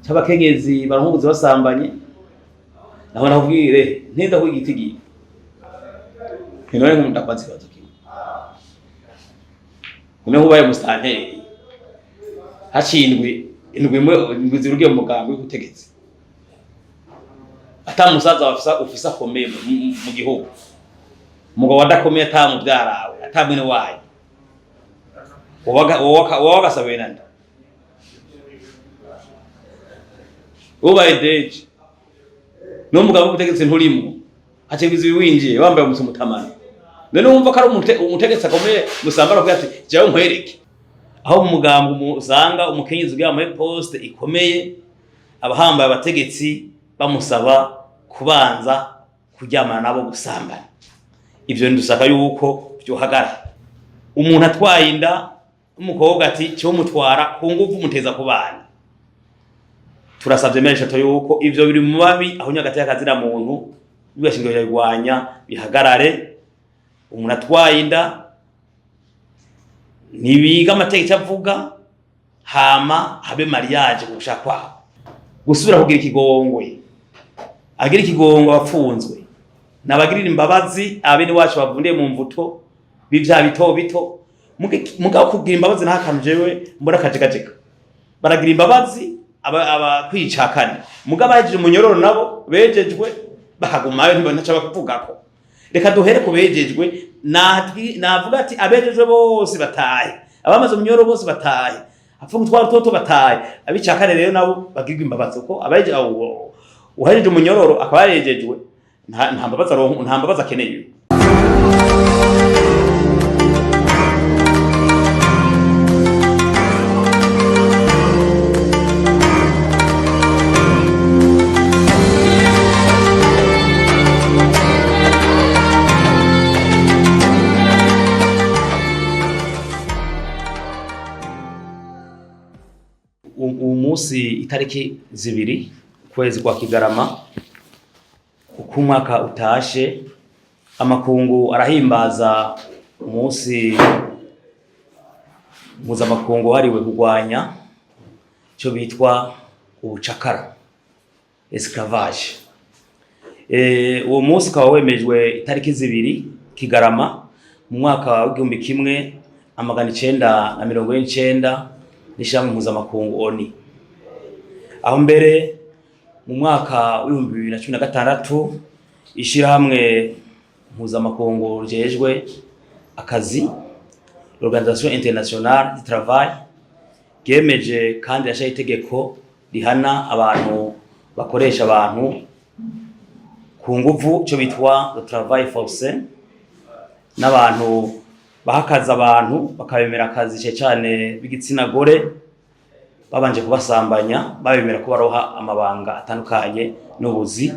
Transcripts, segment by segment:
cy'abakenyezi baronkubuze basambanye naho nakubwire ntenda ko igitigi none nkunda kwanze bazo kimwe none hubaye mustanteri hacindwe indwi zirugiye mu muganga w'ubutegetsi atamusaza wafisa ufisa komeye mu gihugu umugabo wadakomeye atamubyarawe atamwene waye wowaga sabenanda ubaye deje no mugabo w'ubutegetsi nturimo hacegize ibiwinjiye bambaye umutamana none wumva ko ari umutegetsi akomeye musambara ko ati jawe nkwereke aho mu mugambo usanga umukenyezi ugiye muri poste ikomeye abahambaye abategetsi bamusaba kubanza kuryamana nabo gusambana ivyo ndusaka yuko byohagara umuntu atwaye inda umukobwa ati cyo mutwara ku nguvu muteza kubana turasabye mesha to yuko ivyo biri mu babi aho nyagati yakazira muntu bibashingiro yagwanya bihagarare umuntu atwaye inda nibiga amategeko avuga hama habe mariage gushakwa gusubira kugira ikigongwe agira ikigongwe abafunzwe nabagirira imbabazi abene wacu bavundiye mu mvuto bivya bito mugabo kugira imbabazi ntakantu jewe mbona kajegajega baragira imbabazi abakwicakane mugabo ahejeje umunyororo nabo bejejwe bakagumayo ntaca bakuvugako reka duhere kubejejwe navuga ati abejejwe bose bataye abamaze umunyororo bose bataye afunga twara toto bataye abicakane rero nabo bagirwa imbabazi uko abeje uhejeje umunyororo akaba yarejejwe nta mbabazi akeneye umunsi itariki 2 kwezi kwa Kigarama uko umwaka utashe amakungu arahimbaza umunsi mpuzamakungu hariwe kurwanya cyo bitwa ubucakara esclavage. Uwo munsi ukaba wemejwe itariki 2 Kigarama mu mwaka wa 1999 n'ishyirahamwe mpuzamakungu ONU. Aho mbere mu mwaka wa 2016 ishyirahamwe mpuzamakungu rijejwe akazi l'Organisation Internationale du Travail ryemeje kandi yashaye itegeko rihana abantu bakoresha abantu ku nguvu cyo bitwa le travail forcé n'abantu bahakaza abantu bakabemera akazi cyane b'igitsina gore babanje kubasambanya babemera ko baroha amabanga atandukanye n'ubuzi.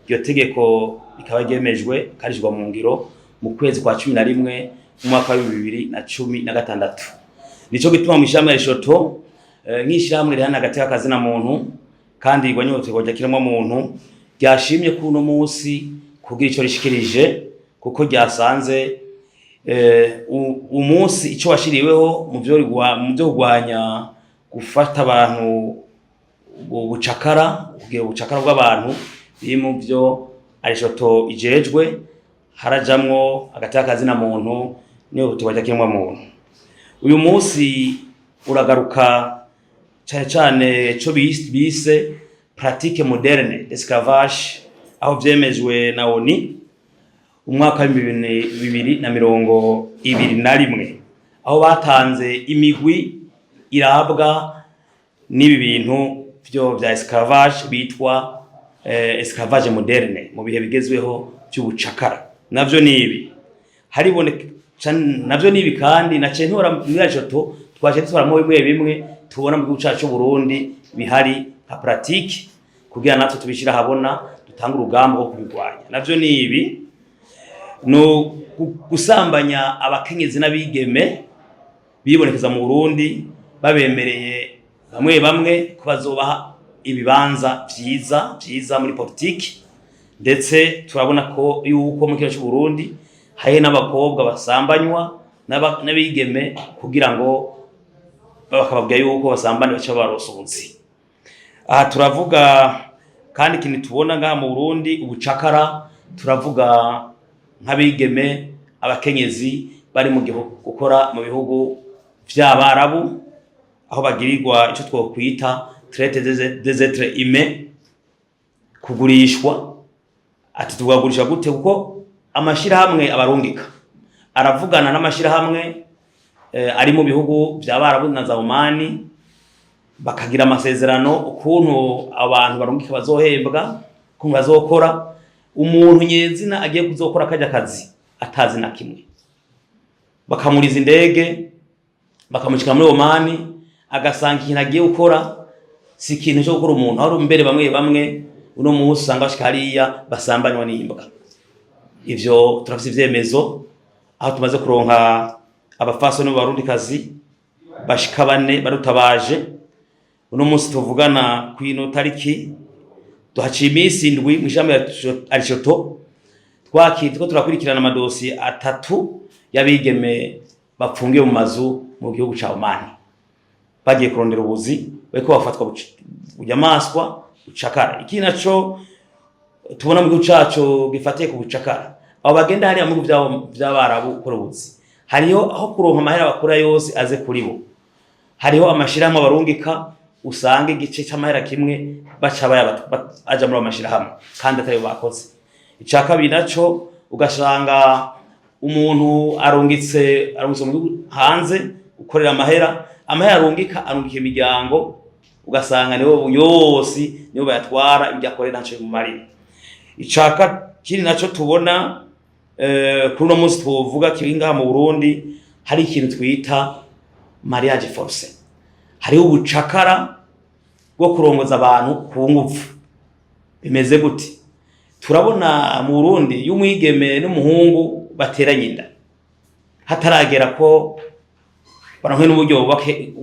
Iyo tegeko ikaba ryemejwe karijwa mu ngiro mu kwezi kwa 11 mu mwaka wa 2016. Nico gituma mu ishyirahamwe Rishoto nk'ishyirahamwe rihana hagati y'akazi na muntu kandi igwanyotse kujya kiramo muntu ryashimye ku no munsi kugira ico rishikirije kuko ryasanze umunsi ico washiriweho mu byo kugwanya gufata abantu ubucakara kugira ubucakara bw'abantu biri mu byo Rishoto ijejwe harajamwo hagati y'akazi na muntu niyo tubajya kirimo muntu. Uyu munsi uragaruka cyane cyo bise pratique moderne d'esclavage aho byemejwe na ONU umwaka wa 2021 aho batanze imigwi irabwa n'ibi bintu byo bya esclavage bitwa esclavage moderne mu bihe bigezweho cy'ubucakara. Navyo nibi hariboneka navyo nibi kandi na centora muri Rishoto twaje twaramo bimwe tubona mu gihugu cyacu Burundi bihari nka pratique kugira natwe tubishira habona dutanga urugamba rwo kubigwanya. Navyo nibi no gusambanya abakenyezi n'abigeme bibonekeza mu Burundi babemereye bamwe ko bazobaha ibibanza vyiza muri politiki, ndetse turabona ko yuko mu kigo cy'u Burundi haye n'abakobwa basambanywa n'abigeme kugira ngo bakababwira yuko basambana baca barosohotse. Aha turavuga kandi ikintu tubona ngaha mu Burundi ubucakara, turavuga nk'abigeme abakenyezi bari mu gihugu gukora mu bihugu vy'Abarabu aho bagirirwa ico twokwita traite des êtres humains, kugurishwa. Ati tugagurisha gute? Kuko amashirahamwe abarungika aravugana n'amashirahamwe ari mu bihugu vy'Abarabu na za Omani, bakagira amasezerano ukuntu abantu barungika bazohembwa, ukuntu bazokora. Umuntu nyezina agiye kuzokora kajya kazi atazi na kimwe, bakamuriza indege bakamushika muri Omani, agasanga ikintu agiye gukora si ikintu cyo gukora umuntu. Hari mbere bamwe uno munsi usanga bashika hariya basambanywa n'imbwa. Ivyo turafise ivyemezo aho tumaze kuronka abafasoni b'Abarundikazi bashika 4 barutabaje. Uno munsi tuvugana kwino tariki duhaciye iminsi 7 mw'ijambo Arishoto twakitwa turakurikirana amadosi 3 y'abigeme bapfungiye mu mazu mu gihugu ca Omani, bagiye kurondera ubuzi bariko bafatwa bunyamaswa bucakara. Iki naco tubona mu gihugu cacu gifatiye ku bucakara, abo bagenda hari mu vy'Abarabu gukora ubuzi, hariho aho kuronka amahera bakora yose aze kuri bo. Hariho amashirahamwe abarungika usanga igice c'amahera kimwe baca aja muri amashirahamwe kandi atari bakoze. Ica kabiri naco ugasanga umuntu arungitse mu hanze ukorera amahera arungika imiryango, ugasanga nibo yose nibo bayatwara ibyo akorera naco mu mari. Icaka kiri naco tubona kuri no munsi twovuga kiringa mu Burundi, hari ikintu twita mariage forcé. Hariho ubucakara bwo kurongoza abantu ku nguvu. Bimeze gute? Turabona mu Burundi y'umwigeme n'umuhungu bateranye inda, hataragera ko baranke n'uburyo bubake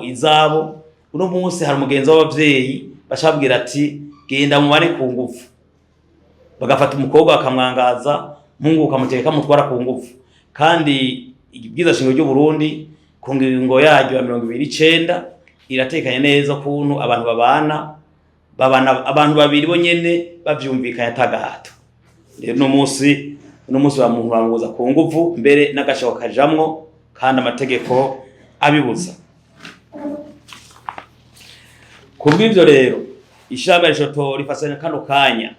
izabo. Uno munsi hari umugenzi w'abavyeyi bashabwira ati genda mu bari ku nguvu, bagafata umukobwa bakamwangaza, mungu ukamuteka mutwara ku nguvu. Kandi ibwiza shingiro ry'u Burundi ku ngingo yaryo ya 29 iratekanye neza kuntu abantu babana abantu babiri bonyene bavyumvikanye atagahato. Rero no munsi wa muntu bamubuza ku nguvu, mbere n'agashaka kajamwo kandi amategeko abibuza. Kubw'ivyo rero ishamba Arishoto rifasanya kano kanya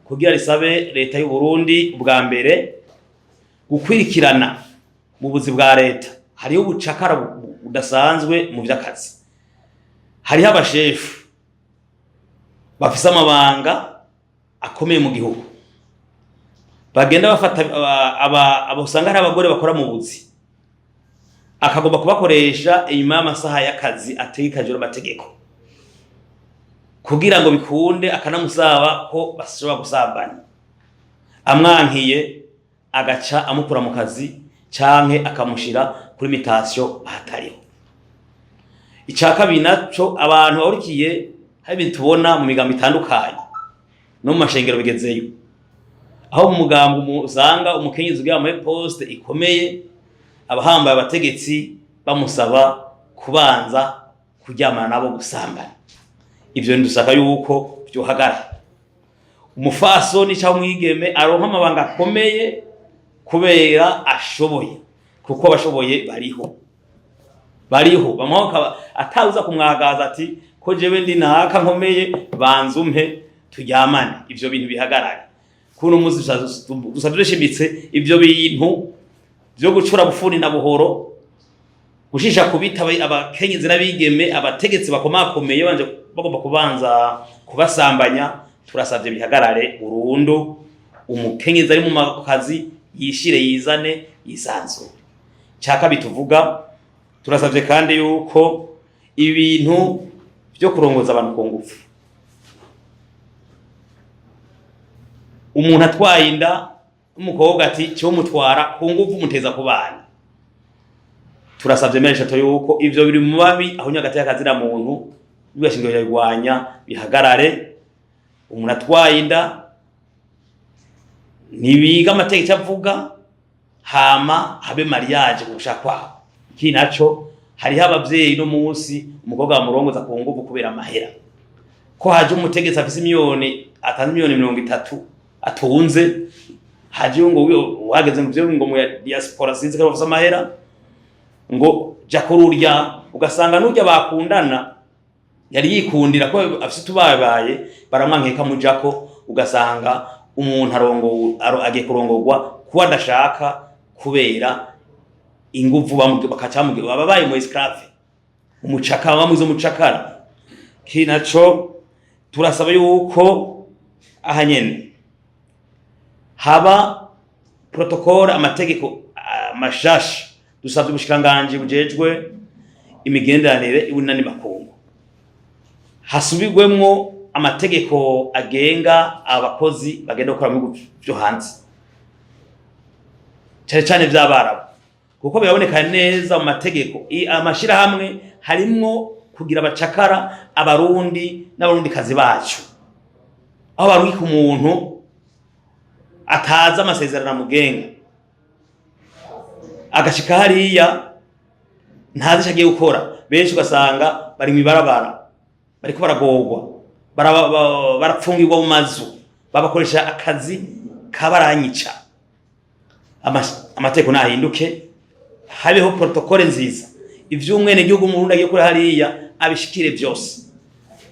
kugira risabe leta y'u Burundi bwa mbere gukwirikirana mu buzi bwa leta. Hariho ubucakara budasanzwe mu vy'akazi. Hariho abashefu bafise amabanga akomeye mu gihugu, bagenda bafata abusanga ari abagore bakora mu buzi, akagomba kubakoresha inyuma y'amasaha y'akazi ategekajwe n'amategeko kugira ngo bikunde, akanamusaba ko bashobora gusambana. Amwankiye agaca amukura mu kazi canke akamushira kuri imitation ahatariho. Ica kabiri naco abantu bahurikiye hari ibintu tubona mu migambo itandukanye no mu mashengero bigezeyo, aho mu mugambo usanga umukenyezi ugira muri poste ikomeye, abahambaye abategetsi bamusaba kubanza kuryamana nabo gusambana. Ivyo ndusaka yuko byohagara. Umufasoni cyangwa umwigeme aronka amabanga akomeye kubera ashoboye, kuko abashoboye bariho bamwoka atawuza kumwagaza ati ko jewe ndi naka nkomeye banzumpe turyamane. Ivyo bintu bihagarare. Kuno muzi dusadreshimitse ivyo bintu byo gucura bufuni na buhoro, gushisha kubita abakenyezi n'abigeme abategetsi bakomakomeye banje bagomba kubanza kubasambanya. Turasavye bihagarare burundu. Umukenyezi ari mu makazi yishire yizane yisanzure. Cyaka bituvuga turasavye kandi yuko ibintu byo kurongoza abantu ku ngufu, umuntu atwaye inda umukobwa ati cyo mutwara ku ngufu muteza ku bana, turasavye Arishoto yuko ivyo biri mu babi aho nyagati y'akazira muntu bigashingiro yarwanya bihagarare. Umuntu atwaye inda nibiga amategeko avuga, hama habe mariage gushakwa. Iki naco hariho abavyeyi no munsi umukobwa bamurongoza ku ngufu kubera amahera. ko haje umutegetsi afise miliyoni atanze miliyoni 30 atunze haje ngo wageze mu byo ngo mu diaspora sinzi ko bafise amahera ngo jakururya ugasanga n'urya bakundana yari yikundira ko afise tubabaye baramwankeka mujako ugasanga umuntu agiye kurongorwa kuba adashaka kubera inguvu bakacamugira babaye mu esclave umucakara bamuze umucakara kinaco turasaba yuko ahanyene haba protocol amategeko mashasha dusabye ubushikanganje bujejwe imigenderanire ibunani makungu hasubirwemwo amategeko agenga abakozi bagenda gukora mu byo hanze cyane by'abarabu kuko biraboneka neza mu mategeko amashira hamwe harimo kugira abacakara abarundi n'abarundi kazi bacu aho baruki ku muntu ataza amasezerano mugenga agashika hariya ntazi agiye gukora benshi ugasanga bari mu barabara bariko baragorwa barapfungirwa mu mazu babakoresha akazi kabaranyica amategeko nahinduke habeho protocole nziza ivy'umwene gihugu mu Burundi agiye kuri hariya abishikire byose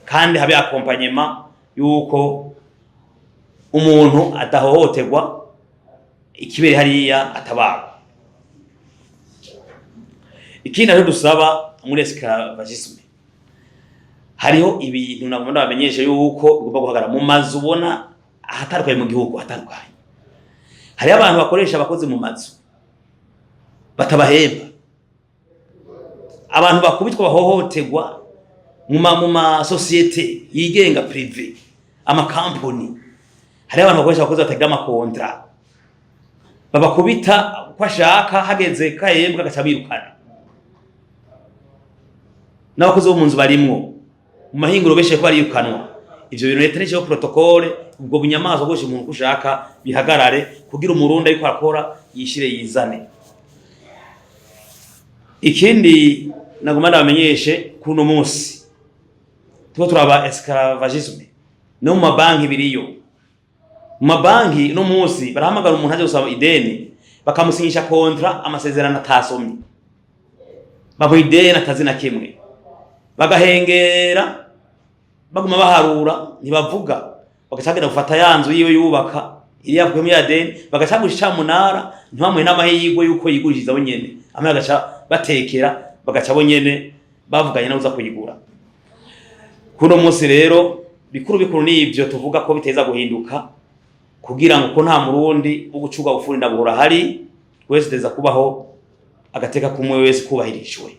kandi habe accompagnement yuko umuntu adahohoterwa ikibere hariya atabara ikindi rero dusaba muri esclavagisme hariho ibintu nabwo bamenyesha yuko ugomba guhagara mu mazu ubona ahatarwaye mu gihugu atarwaye hari abantu bakoresha abakozi mu mazu batabahemba abantu bakubitwa bahohoterwa mu ma societe yigenga privé ama company hari abantu bakoresha abakozi batagira amakontra babakubita kwashaka hageze kahembwa gacabirukana n'abakozi bo mu nzu barimwo mu mahinguro beshe ko barirukanwa ivyo bintu leta n'icyo protocole ubwo bunyamazo bwose umuntu kushaka bihagarare kugira umurundi ariko akora yishire yizane ikindi nagoma ndamenyeshe kuno munsi tuko turaba esclavagisme no mu mabanki biriyo mu mabanki no munsi barahamagara umuntu aje gusaba ideni bakamusinyisha kontra amasezerano atasomye babo ideni atazina kimwe bagahengera baguma baharura ntibavuga bagacagenda gufata yanzu yiwe yubaka iriya kwemu ya deni bagacagusha munara ntibamwe n'amahirwe yuko yigurishiriza bonyene amwe agaca batekera bagaca bonyene bavuganye nawe uza kuyigura kuno munsi rero bikuru n'ibyo tuvuga ko biteza guhinduka kugira ngo ko nta murundi wo gucuga ufuri ndabuhora hari twese teza kubaho agateka kumwe wese kubahirijwe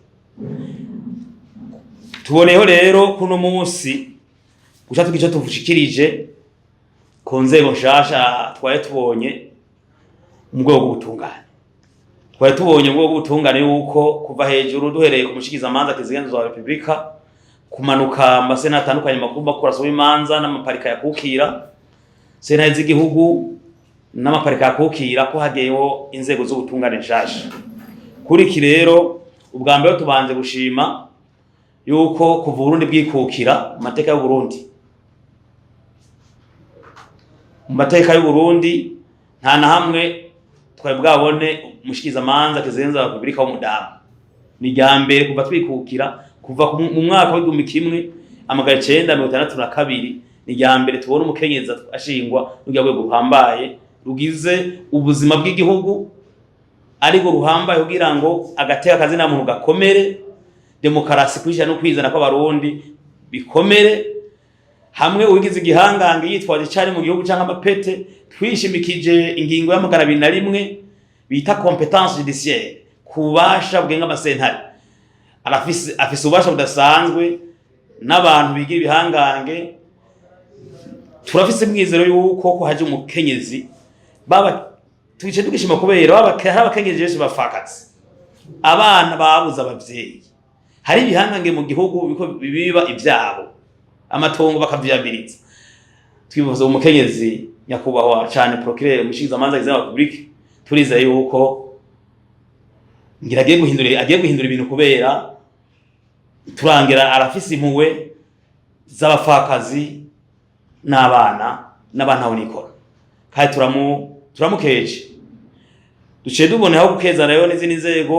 tuboneho rero kuno munsi guca tugico tuvushikirije ku nzego nshasha twaye tubonye mu rwego rw'ubutungane twaye tubonye mu rwego rw'ubutungane yuko kuva hejuru duhereye ku mushikiza amanza kizigenzo wa Republika kumanuka amasena atandukanye makuru bakora imanza n'amaparika yakukira sena z'igihugu n'amaparika yakukira ko hageyeho inzego z'ubutungane nshasha kuri iki rero ubwa mbere tubanje gushima yuko kuva Burundi bwikukira amateka y'u Burundi mu mateka y'u Burundi nta na hamwe twari bwabone mushikiza amanza kizenza wa Republika w'umudamu ni ryambere kuva twikukira kuva mu mwaka w'1962 ni ryambere tubona umukenyeza ashingwa n'urya rwego ruhambaye rugize ubuzima bw'igihugu ariko ruhambaye kugira ngo agateka kazi na muntu gakomere demokarasi kwisha no kwizana kw'abarundi bikomere hamwe ugize igihangange yitwaje cyane mu gihugu cyangwa amapete twishimikije ingingo y'amagara 21 bita competence judiciaire kubasha bwenga amasentare afise ubasha budasanzwe n'abantu bigira ibihangange turafise mwizero yuko ko haje umukenyezi baba twice tugishima kubera abakenyezi bose bafakatse abana babuze abavyeyi hari ibihangange mu gihugu biko bibiba ivyabo amatongo bakavyabiriza twibuza umukenyezi nyakubahwa cyane procureur mushikiza amanza y'Iza Republika turiza yuko ngira agiye guhindura ibintu kubera turangira arafise impuwe z'abapfakazi n'abana n'abantu nikora kandi turamukeje duciye duboneho gukeza rero n'izindi nzego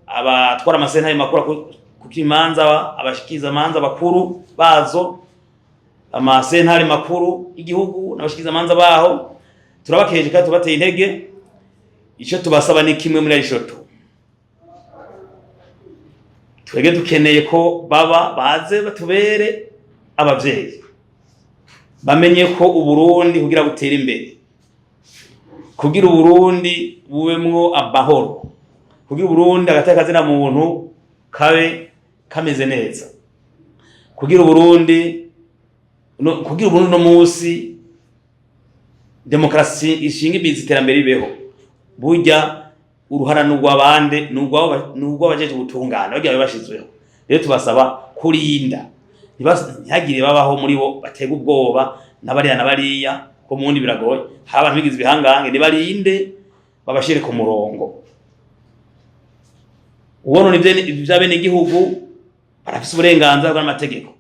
abatwara amasentare makuru kukimanza abashikiza amanza bakuru bazo amasentare makuru igihugu n'abashikiza amanza baho turabakeje kandi tubateye intege icyo tubasaba ni kimwe muri arishoto twege dukeneye ko baba baze batubere abavyeyi bamenye ko uburundi kugira butera imbere kugira uburundi bubemwo amahoro kugira uburundi agateka na muntu kabe kameze neza kugira uburundi no munsi demokrasi ishinga ibizi iterambere ibeho burya uruhara n'ugwabande n'ugwabajeje ubutungane bagiye bashizweho rero tubasaba kurinda ntihagire babaho muri bo batega ubwoba n'abariya ko mundi biragoye hari abantu bigize bihangange nibarinde babashire ku murongo ubona ivyabene igihugu barafise uburenganzira bw'amategeko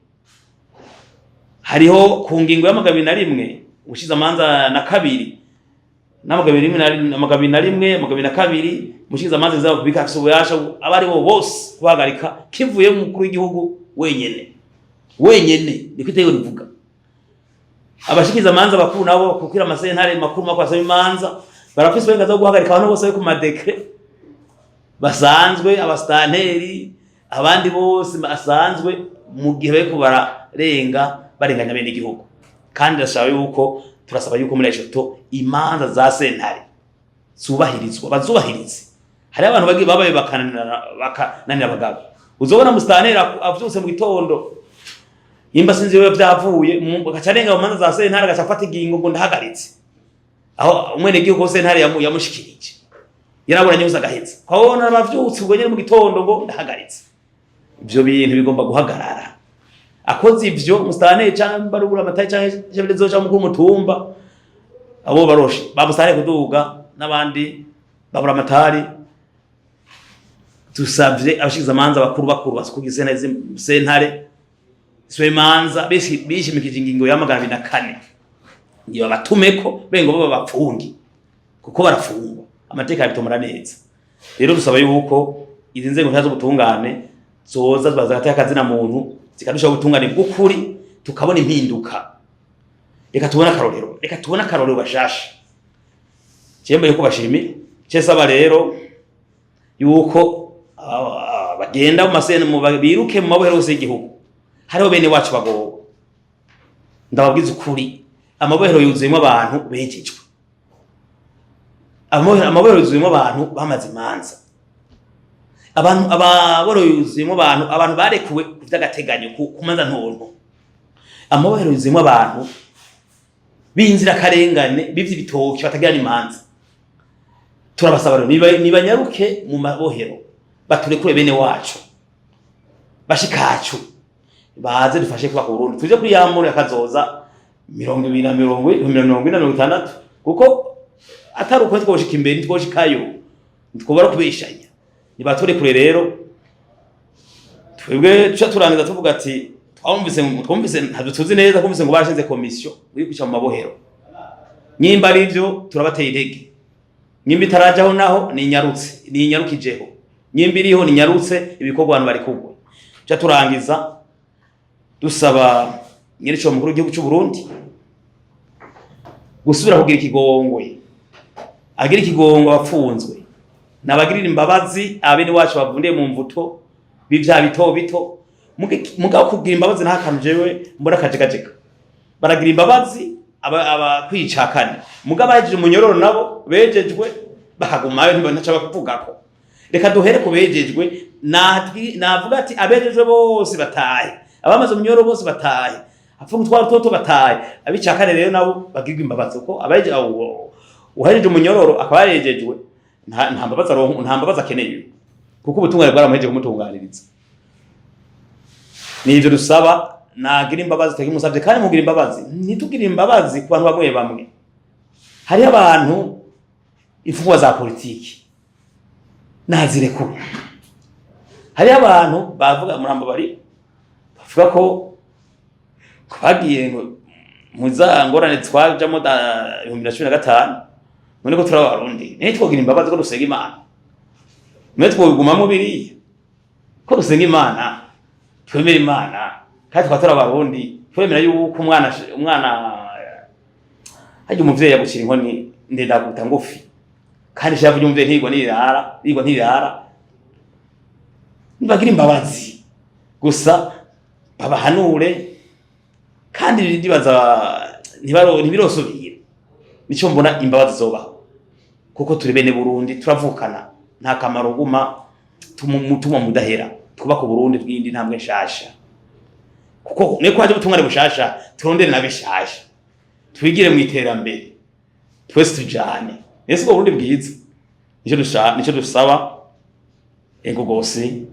hariho ku ngingo ya 21 ushize amanza na kabiri n'amagabiri na rimwe amagabiri na kabiri mushize amanza zabo bikafise ubuyasha abari bo bose kuhagarika kivuye mu mukuru w'igihugu wenyene niko itegeko rivuga abashikiza amanza bakuru nabo kukira amasentare makuru makwasaba imanza barafise uburenganzira bwo guhagarika abantu bose ku madekre basanzwe abastanteri abandi bose basanzwe mu gihe bariko barenganya bene igihugu kandi ndashaka yuko turasaba yuko muri eshoto imanza za sentare zubahirizwa bazubahirize hari abantu babaye bakananira abagabo uzobona mustantera avyutse mu gitondo imba sinzi yo byavuye gacarenga mu manza za sentare gacafata igingo ngo ndahagaritse aho umwene gihugu sentare yamushikirije yaraburanye gusa gahetse kwabona abavyutse ubwo nyene mu gitondo ngo ndahagaritse ivyo bintu bigomba guhagarara akoze ivyo mustantera cyangwa barubura amataye cyangwa jeberezo cyangwa mukuru mutumba abo baroshe bamustantera kuduga n'abandi babura amatari tusavye abashikiza amanza bakuru basukugize sentare Swemanza bishimikije ingingo ya 24 iyo batumeko bengo baba bapfungi kuko barafungwa amateka bitomara neza rero dusaba yuko izi nzego ntazo butungane zoza bazagata akazina muntu zikadusha ubutungane bw'ukuri tukabona impinduka reka tubona karorero bashasha cyembe yuko bashimi cyesaba rero yuko bagenda mu masene mu biruke mu mabohero yose y'igihugu hariho bene wacu bagowe ndababwiza ukuri amabohero yuzuyemo abantu bejejwe amabohero yuzuyemo abantu bamaze imanza amabohero yuzuyemo abantu barekuwe kuvy'agateganyo kumanza ntonto amabohero yuzuyemo abantu binzira karengane bivye bitoki batagira imanza turabasaba rero nibanyaruke mu mabohero baturekure bene wacu bashikacu baze dufashe kuba ku Burundi tuje kuri yamuri akazoza 2040 kuko atari uko twoshika imbere twoshikayo twobara kubeshanya nibatore kure rero twebwe tuca turangiza tuvuga ati twumvise ntabyo tuzi neza kumvise ngo barashinze komisiyo uri kwica mu mabohero nyimba ari byo turabateye intege nyimba itarajaho naho ni inyarukijeho nyimba iriho ni nyarutse ibikorwa abantu bari kugwa tuca turangiza dusaba nyirico mukuru w'igihugu cy'u Burundi gusubira kugira ikigongwe agira ikigongwe abapfunzwe nabagirira imbabazi abene wacu bavundiye mu mvuto bivya bito mugabo kugira imbabazi ntakantu jewe mbona kajegajega baragira imbabazi abakwicakane mugabo ahejeje umunyororo nabo bejejwe bakagumayo ntaca bakuvugako reka duhere ku bejejwe navuga ati abejejwe bose batahe abamaze umunyororo bose batahe apfunga twara toto batahe abicakane rero nabo bagirwa imbabazi uko abaje uhejeje umunyororo akaba yarejejwe nta mbabazi akeneye kuko ubutungane bwaramuhejeje kumutunganiriza nivyo dusaba nagira imbabazi takimusavye kandi mugira imbabazi nitugira imbabazi ku bantu bamwe hari abantu imfungwa za politiki nazirekura hari abantu bavuga murambo bari bavuga ko twagiye muza ngorane twajamo da 2015 none ko turabarundi twogira imbabazi ko dusenga Imana twogumamo biriya ko dusenga Imana twemera Imana kandi turabarundi twemera yuko umwana hajye umuvyeyi yagushira inkoni ndenda guta ngufi kandi shavu yumve ntigwa ntirara nibagira imbabazi gusa babahanure kandi ndibaza ntibirosubire nico mbona imbabazi zobaho kuko turi bene Burundi turavukana nta kamaro guma tumutuma mudahera twubaka Burundi bwindi ntambwe nshasha kuko neko haje butungane bushasha turondere nabishasha twigire mu iterambere twese tujane ese ko Burundi bwiza nico dusaba ego gose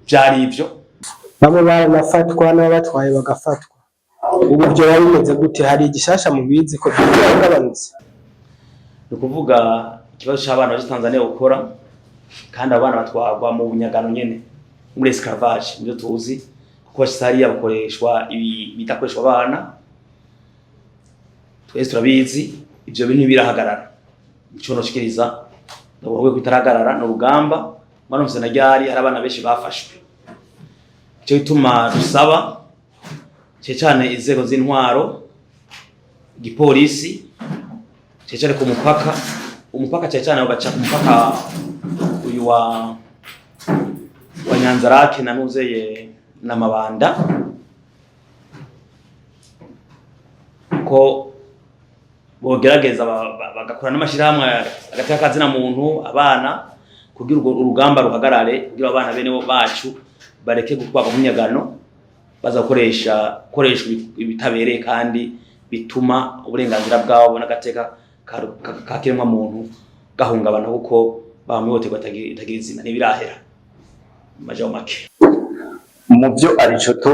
byari ibyo bamwe baranafatwa n'abatwaye bagafatwa ubu byo bimeze gute hari igishasha mu bizi ko byagabanutse ukuvuga ikibazo cy'abana b'I Tanzania ukora kandi abana batwagwa mu bunyagano nyene muri esclavage nibyo tuzi kuko basariya bakoreshwa bitakoreshwa abana twese turabizi ibyo bintu birahagarara ico no shikiriza ndabwo kwitaragarara no rugamba manomse na ryari hari abana benshi bafashwe cyo bituma dusaba cyane inzego z'intwaro igipolisi cyane ku umupaka cyane baca ku mupaka uyu wa Nyanzarake na Nuzeye na Mabanda ko bogerageza bagakora n'amashirahamwe agateka kazina muntu abana kugira urugamba ruhagarare kugira abana bene bacu bareke gutwaga mu nyagano bazakoresha ibitabereye kandi bituma uburenganzira bwabo n'agateka kakiremwa muntu gahungabana kuko bamwihoterwa tagira izina nibirahera majaho make mu byo arico to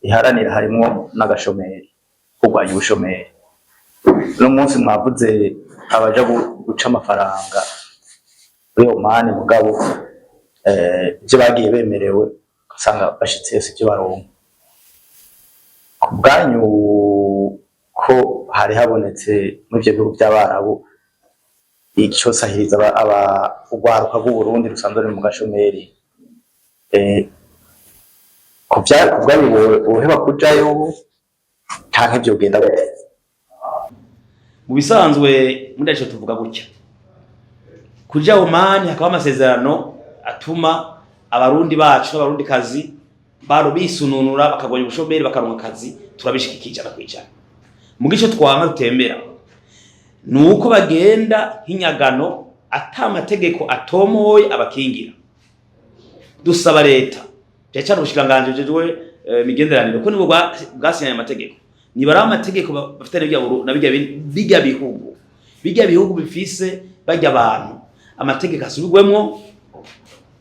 iharanira harimo n'agashomeri kugwanya ubushomeri no munsi mwavuze abaja guca amafaranga yo mani mugabo byo bagiye bemerewe usanga bashitse yose byo baronka kubwanyu ko hari habonetse mu byo bihugu by'abarabu icyo sahiriza ugwaruka rw'u Burundi rusanzwe mu gashomeri kubwanyu woheba kujayo canke byo genda gute mu bisanzwe muri aco tuvuga gutya kuja Omani hakaba amasezerano atuma abarundi bacu n'abarundi kazi baro bisununura bakagwanya ubushomeri bakaronka akazi turabishikikije kwijana mu gice twanga rutembera nuko bagenda nk'inyagano atamategeko atomoye abakingira dusaba leta cyane ubushikanganje jewe migenderaniro ko nibo bwasinya amategeko nibara amategeko bafite bijya bihugu bifise bajya abantu amategeko asubigwemo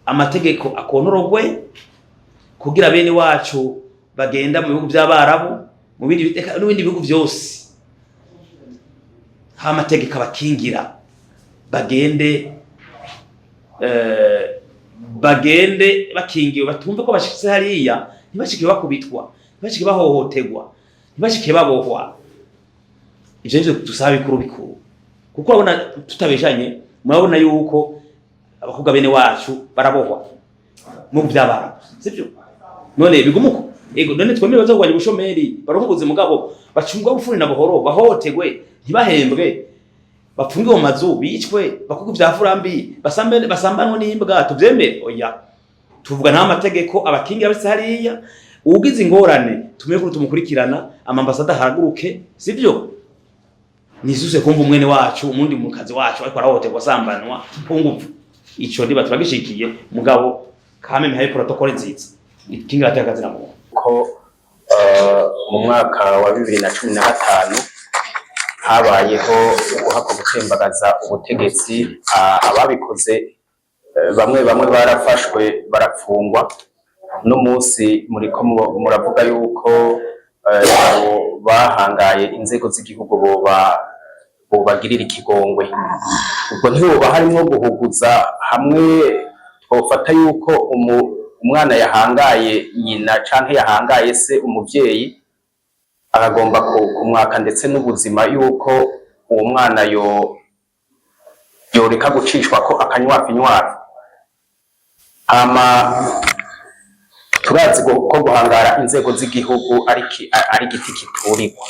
amategeko akontorogwe kugira bene wacu bagenda mu bihugu by'abarabu mu bindi bihugu byose ha amategeko abakingira bagende bakingiwe batumve ko bashitse hariya ntibashike bakubitwa ntibashike bahohoterwa ntibashike babohwa ivyo nivyo dusaba bikuru kuko urabona tutabeshanye murabona yuko abakobwa bene wacu barabohwa mu by'abarabu sivyo none bigumuko ego none twemere bazogwanya ubushomeri barohubuze mugabo bacungwa bufuni na buhoro bahotegwe ntibahembwe bapfungiwe mu mazu bicwe bakugwa byafurambi basambanwe n'imbwa tuvyemere oya tuvuga nta mategeko abakingira bise hariya ugize ingorane tumeye ko tumukurikirana amambasada haraguruke sivyo nizuse kumva umwene wacu umundi mu kazi wacu ariko arahotegwa sambanwa kunguvu ico ndiba turagishikiye mugabo kame mihaye protocole nziza ikingira atakazi na muntu ko mu mwaka wa 2015 habayeho guhakwa gutembagaza ubutegetsi ababikoze bamwe barafashwe barafungwa no munsi muri ko muravuga yuko bahangaye inzego z'igihugu bobagirira ikigongwe ubwo ntibo harimo guhuguza hamwe twofata yuko umwana yahangaye nyina canke yahangaye se umuvyeyi aragomba kumwaka ndetse n'ubuzima yuko uwo mwana yoreka gucishwa ko akanywafi. Hama turazi ko guhangara inzego z'igihugu ari igiti kiturirwa.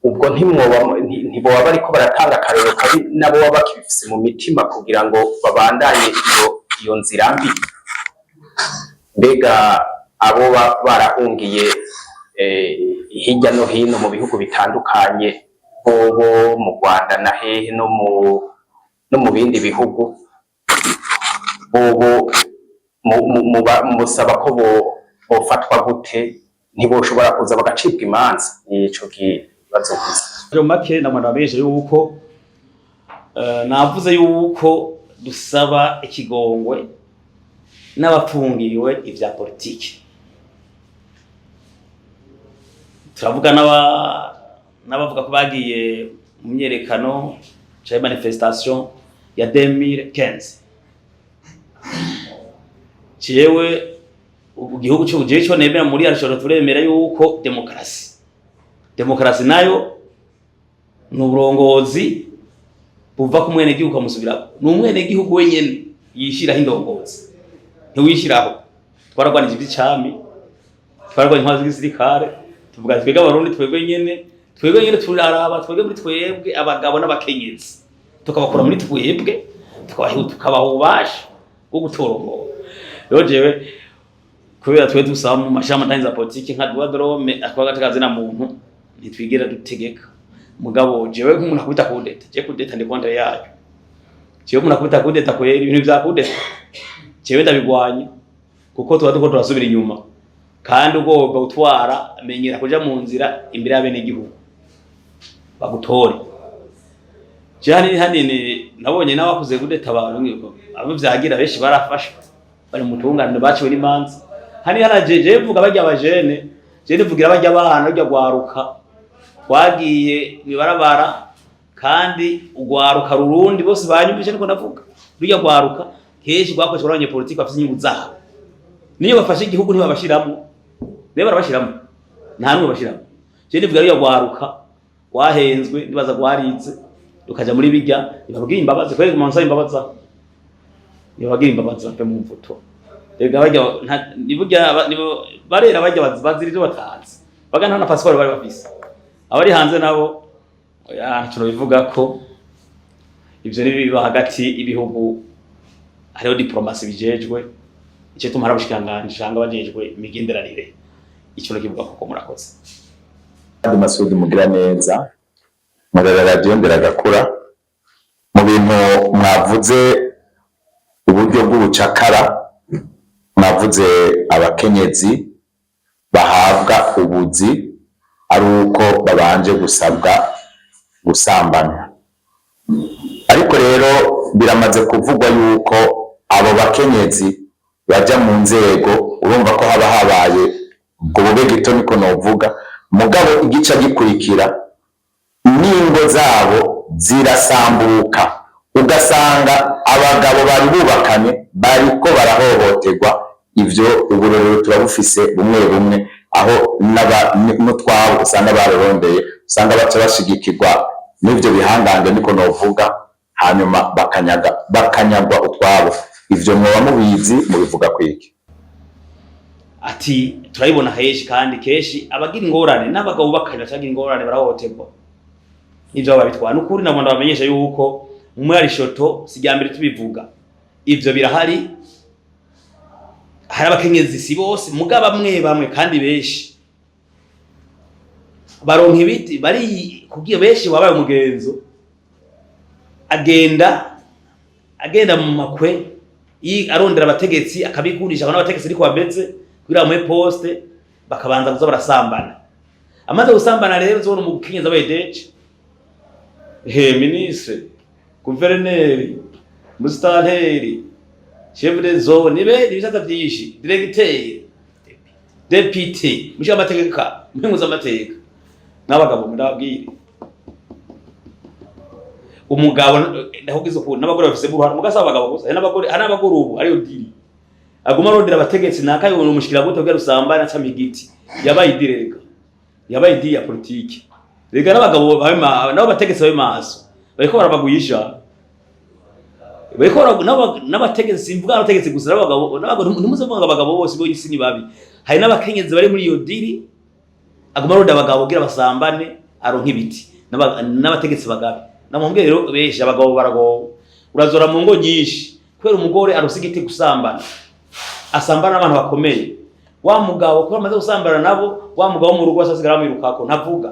Ubwo ntiboba bariko baratanga akarero kabi nabo baba bakifise mu mitima kugira ngo babandanye iyo nzira mbi. Mbega abo barahungiye hirya no hino mu bihugu bitandukanye, bobo mu Rwanda na hehe no mu bindi bihugu, bobo musaba ko bofatwa gute? Ntiboshobora kuza bagacibwa imanza? Ico kibazo gusa make namwana benshi yuko navuze yuko dusaba ikigongwe n'abapfungiwe ivya politiki. Turavuga n'abavuga ko bagiye mu myerekano cya manifestation ya 2015. Jewe igihugu cy'ubuje cyo nemera muri arashoro turemera yuko demokrasi nayo n'uburongozi buva ku mwene gihugu kamusubira n'umwene gihugu wenyene yishiraho indongozi. Ntiwishiraho twaragwanije iby'icami, twaragwanije intwazi z'isirikare, tuvuga twebwe abarundi twebwe nyene turaraba twebwe muri twebwe abagabo n'abakenyezi tukabakora muri twebwe tukabahubasha bwo gutorongora. Rero jewe kubera twe dusaba mu mashama ntangiza politiki nka Dwadrome akwagatakaze na muntu ntitwigera dutegeka. Mugabo jewe nk'umuntu akubita kudeta, je kudeta ndi kontra yayo. Jewe umuntu akubita kudeta ko ibintu bya kudeta jewe ndabigwanya kuko tuba duko turasubira inyuma, kandi ugomba gutwara amenyera kuja mu nzira imbere y'abene igihugu bagutore. Jani hanini nabonye nabakuze kudeta abantu abo vyagira benshi barafashwe bari mutungane baciwe n'imanza. Hani harajeje mvuga bajya abajene, je ndivugira bajya abana bajya gwaruka wagiye mibarabara kandi ugwaruka rurundi bose banyumvise niko ndavuga. Rujya gwaruka keshi gwakoze uranye politiki bafite inyungu zabo. Niyo bafashe igihugu ntibabashiramo. Reba barabashiramo. Nta numwe bashiramo. Je ndivuga rujya gwaruka wahenzwe ndibaza gwarize ukaja muri bijya ibabwira imbabazi kwege mu nsaba imbabaza. Ibabwira imbabazi bape mu mvuto. Ega bajya niburya nibo barera bajya bazira ibyo batazi. Bagana na passport bari bafise. Abari hanze nabo cyo bivuga ko ivyo nibiba hagati ibihugu hariho diplomasi bijejwe icyo tumara bushikanganje shanga bajejwe imigenderanire. Icyo kivuga ko murakoze. Kandi Masudi mugira neza murara radio nderagakura mu bintu mwavuze uburyo bw'ubucakara, mwavuze abakenyezi bahabwa ubuzi ari uko babanje gusabwa gusambana. Ariko rero biramaze kuvugwa yuko abo bakenyezi baja mu nzego, urumva ko haba habaye ubwo bube gito niko novuga. Mugabo igica gikurikira n'ingo zabo zirasambuka, ugasanga abagabo bari bubakanye bariko barahohoterwa. Ivyo uburero turabufise bumwe aho n'utwabo usanga bararondeye, usanga baca bashigikirwa n'ivyo bihangange niko novuga, hanyuma bakanyagwa utwabo. Ivyo mwoba mubizi mubivuga kwiki? Ati turayibona heshi kandi keshi abagira ingorane n'abagabo bakaja cagira ingorane barahohoterwa. Ivyo babitwara n'ukuri nabo ndabamenyesha yuko mu yarishoto sijyambere tubivuga. Ivyo birahari. Hari abakenyezi si bose mugaba bamwe kandi benshi baronka ibiti bari kugiye benshi wabaye umugenzo agenda mu makwe arondera abategetsi akabikurisha abana abategetsi ariko bameze kugira mu poste bakabanza kuza barasambana. Amaze gusambana rero zone mu gukenyeza abayedeje ministre gouverneur mustanteri chef de zone ibisata byinshi directeur deputy musha amategeka mpenguza amateka n'abagabo ndababwire umugabo ndahugize ko n'abagore bafise buruhara mugasaba abagabo gusa n'abagore ubu ari udiri aguma rondera abategetsi nakayo umushikira gute bwa rusambana cyamigiti yabaye idirega yabaye idiri ya politiki. Rega n'abagabo nabo bategetsi babe maso bariko barabaguyisha, bariko n'abategetsi mvuga abategetsi gusa n'abagabo ntimuze mvuga abagabo bose bo isi ni babi. Hari n'abakenyezi bari muri iyo diri aguma roda abagabo kugira basambane aronka ibiti n'abategetsi bagabe. Namumbwiye rero besha abagabo baragowe, urazora mu ngo nyinshi kubera umugore arusi igiti gusambana, asambana n'abantu bakomeye. Wa mugabo ko amaze gusambana nabo, wa mugabo mu rugo asasigara amwirukako ntavuga,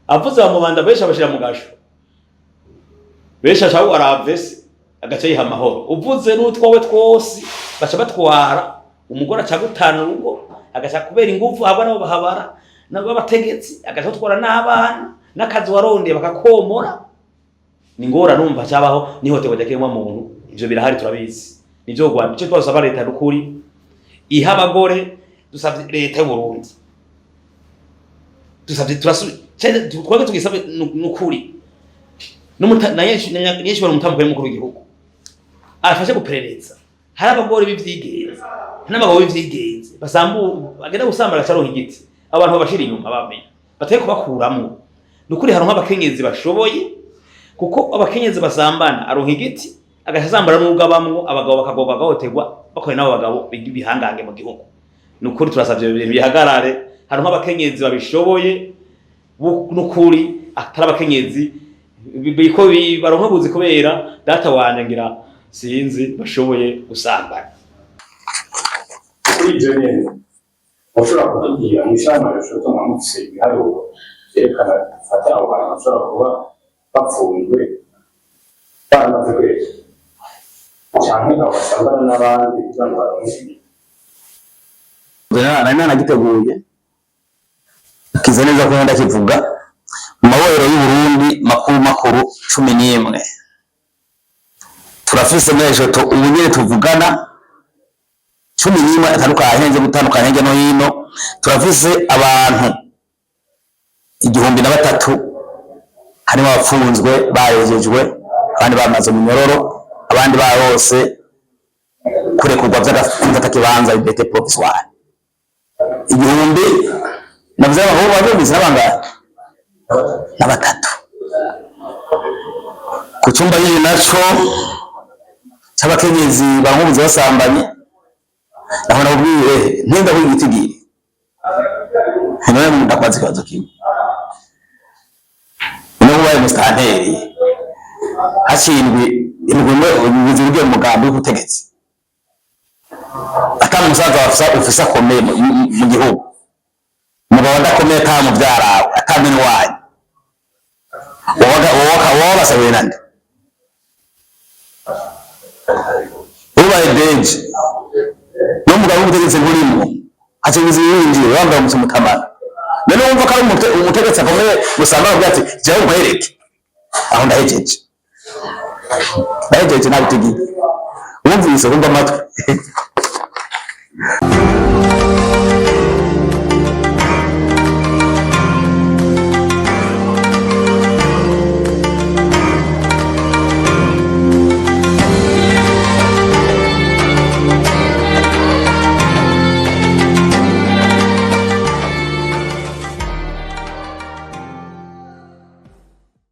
avuze bamubanda besha bashira mu gasho, besha shawo aravese agaca yiha amahoro. Uvuze n'utwowe twose baca batwara, umugore aca gutana urugo agaca kubera ingufu haba nabo bahabara nabo bategetsi agaca twara n'abana n'akazi warondeye bakakomora. Ni ngora numva cyabaho nihotewe dakemwa muntu, ivyo birahari turabizi. Nivyo Rwanda ico twasaba leta rukuri iha abagore, dusavye leta y'u Burundi, dusavye twage tugisabe nukuri nayeshobora umutambuko y'umukuru w'igihugu afashe guperereza. Hari abagore b'ivyigenze n'abagabo b'ivyigenze bagenda gusambara caronka igiti, abantu babashira inyuma bamenye bateye kubakuramwo. Nukuri haronka abakenyezi bashoboye, kuko abakenyezi basambana aronka igiti agasambara n'ugabamwo, abagabo bakagoba gahotegwa bakore nabo bagabo bihangange mu gihugu. Nukuri turasavye ibintu bihagarare, haronka abakenyezi babishoboye nukuri, atari abakenyezi biko baronka buzi kubera data wanje ngira sinzi bashoboye gusambana. Kuri ivyo nyene ushobora kutubwira mw'ishamba rishoto mwamufise ibiharuro vyerekana fata abo bantu bashobora kuba bapfunzwe baramaze kwezi canke abo basambana n'abandi kugira ngo baronke. Nari nanagiteguye kiza neza ko ndakivuga mu mabohero y'u Burundi makuru 11 turafise n'ejoto ubu nyene tuvugana 11 atandukanye nje gutandukanye hirya no hino. Turafise abantu 1003 harimo abafunzwe barejejwe, abandi bamaze mu nyororo, abandi bose kurekurwa vy'agatakibanza ibete provisoire. 1000 navuze aho babizi n'abangana na batatu ku cyumba yiri naco cy'abakenyezi bankubuze basambanye. Aho nabwiye ntenda kwigitigiri hano mu ndakwazi kazo kimwe no waye mustanteri hashindwe ingumwe ubuzi bwe mugambi w'ubutegetsi atanga umusaza ufisa akomeye mu gihugu, umugabo ndakomeye ka mu byarawe atamenya waye woga basabe nande ubaye deje n'umugabo w'ubutegetsi burimo acibiza yinjiye wambaye umutamana. None wumva ko ari umutegetsi akomeye gusamba byati jawe nkwereke aho ndahejeje nabitigi wumvise kumva amatwi